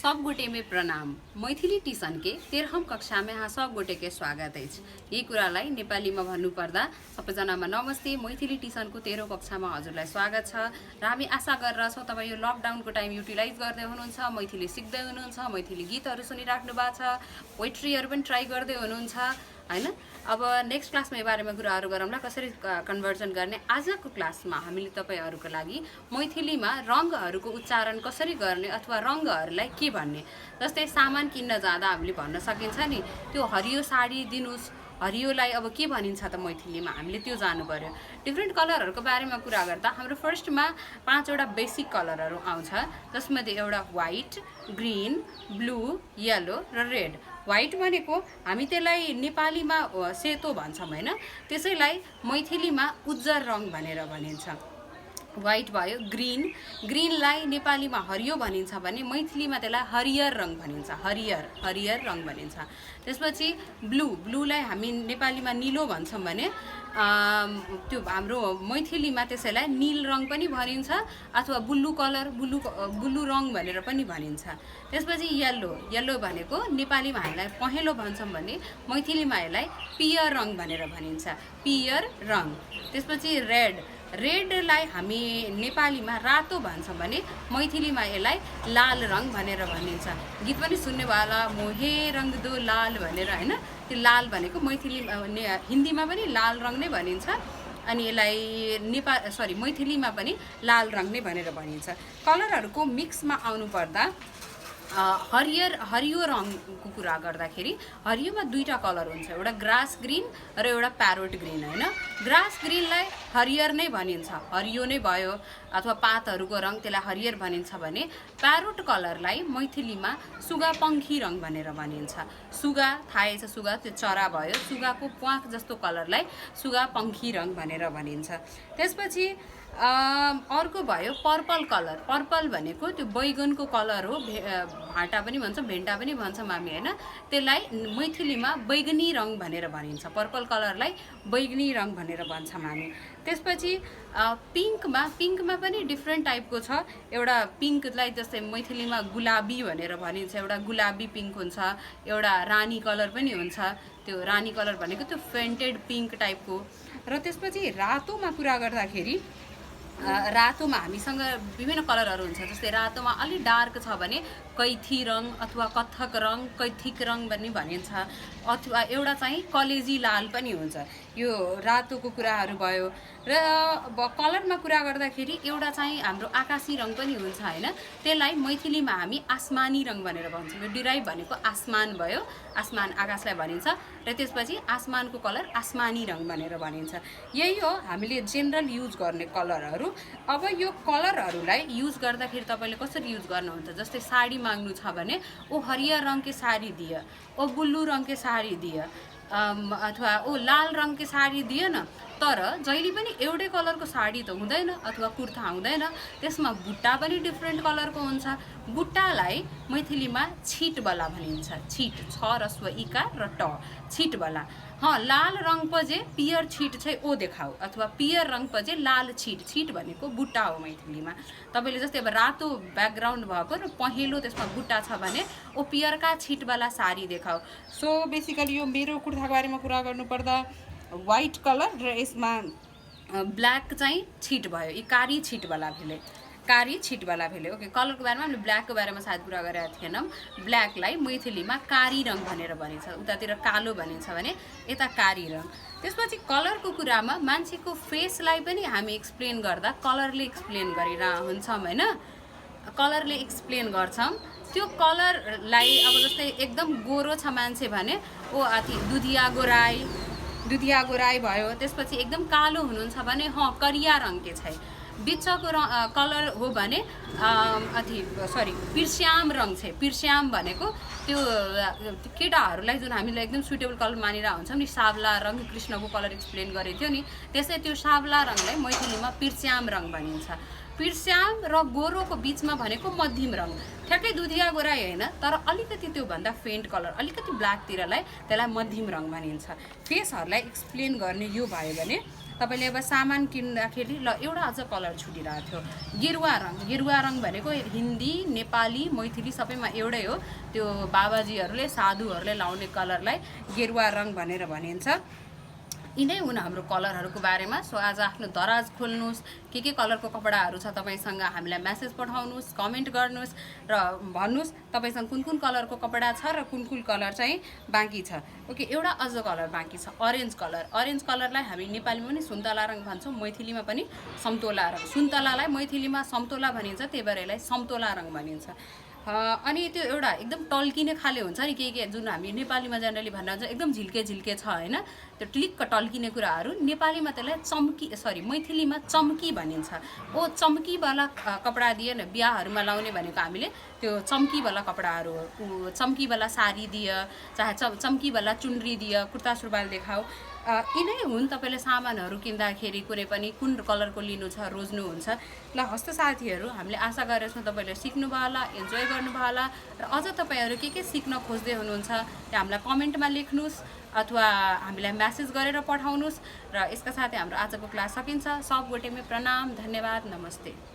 सब गोटे में प्रणाम। मैथिली टिसन के 13औं कक्षा में यहाँ सब गोटे के स्वागत है। यही कुरालाई नेपाली में भन्नुपर्दा सबैजनामा नमस्ते। मैथिली टिसन को 13औं कक्षा में हजुरलाई स्वागत छ र हामी आशा गरेर छौं तपाई यो लकडाउन को टाइम युटिलाइज गर्दै हुनुहुन्छ, मैथिली सिक्दै हुनुहुन्छ, मैथिली गीतहरु सुनिराख्नु भएको छ, पोएट्रीहरु पनि ट्राई गर्दै हुनुहुन्छ हैन। अब नेक्स्ट क्लास में बारेमा कुराहरु गरौँला, कसरी कन्भर्जन गर्ने। आजको क्लासमा हामीले तपाईहरुको लागि मैथिलीमा रंगहरुको उच्चारण कसरी गर्ने अथवा रंगहरुलाई के भन्ने, जस्तै सामान किन्न जाँदा हामीले भन्न सकिन्छ नि त्यो हरियो साडी दिनुस्, हरियोलाई अब के भनिन्छ त मैथिलीमा, हामीले त्यो जान्नु पर्यो। डिफरेन्ट कलरहरुको बारेमा कुरा गर्दा हाम्रो फर्स्टमा 5 वटा बेसिक कलरहरु आउँछ, जसमध्ये एउटा व्हाइट, ग्रीन, ब्लू, येलो र रेड। व्हाइट भनेको हामी त्यसलाई नेपालीमा सेतो भन्छौं हैन, त्यसैलाई मैथिलीमा उज्जर रंग भनेर भनिन्छ। व्हाइट भयो। ग्रीन, ग्रीनलाई नेपालीमा हरियो भनिन्छ भने मैथिलीमा त्यसलाई हरियर रंग भनिन्छ, हरियर रंग भनिन्छ। त्यसपछि ब्लू, ब्लूलाई हामी नेपालीमा नीलो भन्छौं भने त्यो हाम्रो मैथिलीमा त्यसैलाई नील रंग पनि भनिन्छ अथवा ब्लू कलर, ब्लू रंग भनेर पनि भनिन्छ। त्यसपछि येलो, येलो भनेको नेपालीमा हामीलाई पहेँलो भन्छौं भने मैथिलीमा यसलाई पियर रंग भनेर भनिन्छ, पियर रंग। त्यसपछि रेड, रेडलाई हामी नेपालीमा रातो भन्छौं भने मैथिलीमा यसलाई लाल रंग भनेर भनिन्छ। गीत पनि सुन्ने वाला मोहे रंग दो लाल भनेर हैन, त्यो लाल भनेको हिन्दीमा पनि लाल रंग नै भनिन्छ अनि यसलाई मैथिलीमा पनि लाल रंग नै भनेर भनिन्छ। कलरहरुको मिक्समा आउनु पर्दा हरियो रंगको कुरा गर्दाखेरि हरियोमा दुईटा कलर हुन्छ, एउटा ग्रास ग्रीन र एउटा प्यारोट ग्रीन हैन। ग्रास ग्रीनलाई हरियर नै भनिन्छ, हरियो नै भयो, अथवा पातहरुको रंग त्यसलाई हरियर भनिन्छ भने प्यारोट कलरलाई मैथिलीमा सुगापंखी रंग भनेर भनिन्छ। सुगा थाहै छ, सुगा त्यो चरा भयो, सुगाको प्वाख जस्तो कलरलाई सुगापंखी रंग भनेर भनिन्छ। त्यसपछि अर्को भयो पर्पल कलर। पर्पल भनेको त्यो बैगनको कलर हो, भाटा पनि भन्छौं, भेन्टा पनि भन्छौं हामी हैन, त्यसलाई मैथिलीमा बैगनी रंग भनेर भनिन्छ। पर्पल कलरलाई बैगनी रंग भनेर भन्छौं हामी। त्यसपछि पिंकमा पनि डिफरेन्ट टाइपको छ। एउटा पिंकलाई जस्तै मैथिलीमा गुलाबी भनेर भनिन्छ, एउटा गुलाबी पिंक हुन्छ, एउटा रानी कलर पनि हुन्छ। त्यो रानी कलर भनेको त्यो फेन्टेड पिंक टाइपको। र त्यसपछि रातोमा कुरा गर्दाखेरि रातोमा हामीसँग विभिन्न कलरहरु हुन्छ, जस्तै रातोमा अलि डार्क छ भने कैथी रंग अथवा कथक रंग, कैथिक रंग पनि भनिन्छ, अथवा एउटा चाहिँ कलेजी लाल पनि हुन्छ। यो रातोको कुराहरु भयो। र कलरमा कुरा गर्दाखेरि एउटा चाहिँ हाम्रो आकाशी रंग पनि हुन्छ हैन, त्यसलाई मैथिलीमा हामी आसमानी रंग भनेर भन्छौं। यो डिराइभ भनेको आसमान भयो, आसमान आकाशलाई भनिन्छ, र त्यसपछि आसमानको कलर आसमानी रंग भनेर भनिन्छ। यही हो हामीले जेनरल युज गर्ने कलरहरु। अब यो कलरहरुलाई युज गर्दाखेरि तपाईले कसरी युज गर्नुहुन्छ, जस्तै साडी माग्नु छ भने ओ हरियर रंग के साडी दिए, ओ ब्लू रंग के साडी दिए, अथवा ओ लाल रंग के साडी दिए न। तर जहिले पनि एउटै कलरको साडी त हुँदैन अथवा कुर्ता हुँदैन, त्यसमा बुट्टा पनि डिफरेन्ट कलरको हुन्छ। बुट्टालाई मैथिलीमा छिटबला भनिन्छ, छिट, छ रस्व इकार र ट, छिटबला। लाल रंग पजे पियर छिट चाहिँ ओ देखाऊ, अथवा पियर रंग पजे लाल छिट, छिट भनेको बुट्टा हो मैथिलीमा। तपाईले जस्तै अब रातो ब्याकग्राउन्ड भएको र पहेँलो त्यसमा बुट्टा छ भने ओ पियरका छिटवाला साडी देखाऊ। सो बेसिकली यो मेरो कुर्ताको बारेमा कुरा गर्नु पर्दा व्हाइट कलर र यसमा ब्ल्याक चाहिँ छिट भयो, यी कारी छिटवाला भेले, कारी छिटवाला भेले। ओके, कलरको बारेमा हामीले ब्ल्याकको बारेमा सायद कुरा गरेका थिएनौं। ब्ल्याकलाई मैथिलीमा कारी रंग भनेर भनिन्छ, उतातिर कालो भनिन्छ भने यता कारी रंग। त्यसपछि कलरको कुरामा मान्छेको फेसलाई पनि हामी एक्सप्लेन गर्दा कलरले एक्सप्लेन गरिरहन्छौं हैन, कलरले एक्सप्लेन गर्छौं। त्यो कलरलाई अब जस्तै एकदम गोरो छ मान्छे भने ओ दुधिया गोराई भयो। त्यसपछि एकदम कालो हुनुहुन्छ भने करिया रंग के छै। बिचको कलर हो भने पिर्स्याम रंग छ। पिर्स्याम भनेको त्यो केटाहरुलाई जुन हामीले एकदम सुटेबल कलर मानिरा हुन्छौं नि, सावला रंग, कृष्णको कलर एक्सप्लेन गरेथ्यो नि, त्यसै त्यो सावला रंगलाई मैथिलीमा पिर्स्याम रंग भनिन्छ। पिर्स्याम र गोरोको बिचमा भनेको मध्यम रङ, ठ्याक्कै दुधिया गोराई होइन, तर अलिकति त्योभन्दा फेन्ट कलर, अलिकति ब्ल्याकतिरलाई त्यसलाई मध्यम रङ भनिन्छ। फेसहरूलाई एक्सप्लेन गर्ने यो भयो भने तपाईँले अब सामान किन्दाखेरि ल एउटा अझ कलर छुटिरहेको थियो, गेरुवा रङ। गेरुवा रङ भनेको हिन्दी, नेपाली, मैथिली सबैमा एउटै हो। त्यो बाबाजीहरूले साधुहरूले लाउने कलरलाई गेरुवा रङ भनेर भनिन्छ। यिनै हुन् हाम्रो कलरहरूको बारेमा। सो आज आफ्नो दराज खोल्नुहोस्, के कलरको कपडाहरू छ तपाईँसँग, हामीलाई मेसेज पठाउनुहोस्, कमेन्ट गर्नुहोस् र भन्नुहोस् तपाईँसँग कुन कलरको कपडा छ र कुन कलर चाहिँ बाँकी छ। ओके, एउटा अझ कलर बाँकी छ, अरेन्ज कलर। अरेन्ज कलरलाई हामी नेपालीमा पनि सुन्तला रङ भन्छौँ, मैथिलीमा पनि समतोला रङ। सुन्तलालाई मैथिलीमा समतोला भनिन्छ, त्यही भएर यसलाई समतोला रङ भनिन्छ। अनि त्यो एउटा एकदम टल्किने खाले हुन्छ नि, के जुन हामी नेपालीमा जेनरली भन्न हुन्छ एकदम झिल्के छ होइन, त्यो टिलिक्क टल्किने कुराहरू नेपालीमा त्यसलाई मैथिलीमा चम्की भनिन्छ। ओ चम्कीवाला कपडा दिए न, बिहाहरूमा लाउने भनेको हामीले त्यो चम्कीवाला कपडाहरू हो। चम्कीवाला साडी दियो, चाहे चम्कीवाला चुनरी दियो, कुर्ता सुरुवाल देखाऊ, यिनै हुन्। तपाईँले सामानहरू किन्दाखेरि कुनै पनि कुन कलरको लिनु छ रोज्नुहुन्छ। ल हस्त साथीहरू, हामीले आशा गरेछौँ तपाईँले सिक्नुभयो होला, इन्जोय गर्नुभयो होला, र अझ तपाईँहरू के सिक्न खोज्दै हुनुहुन्छ त्यो हामीलाई कमेन्टमा लेख्नुहोस् अथवा हामीलाई मेसेज गरेर पठाउनुहोस्। र यसका साथै हाम्रो आजको क्लास सकिन्छ। सब गोटेमै प्रणाम, धन्यवाद, नमस्ते।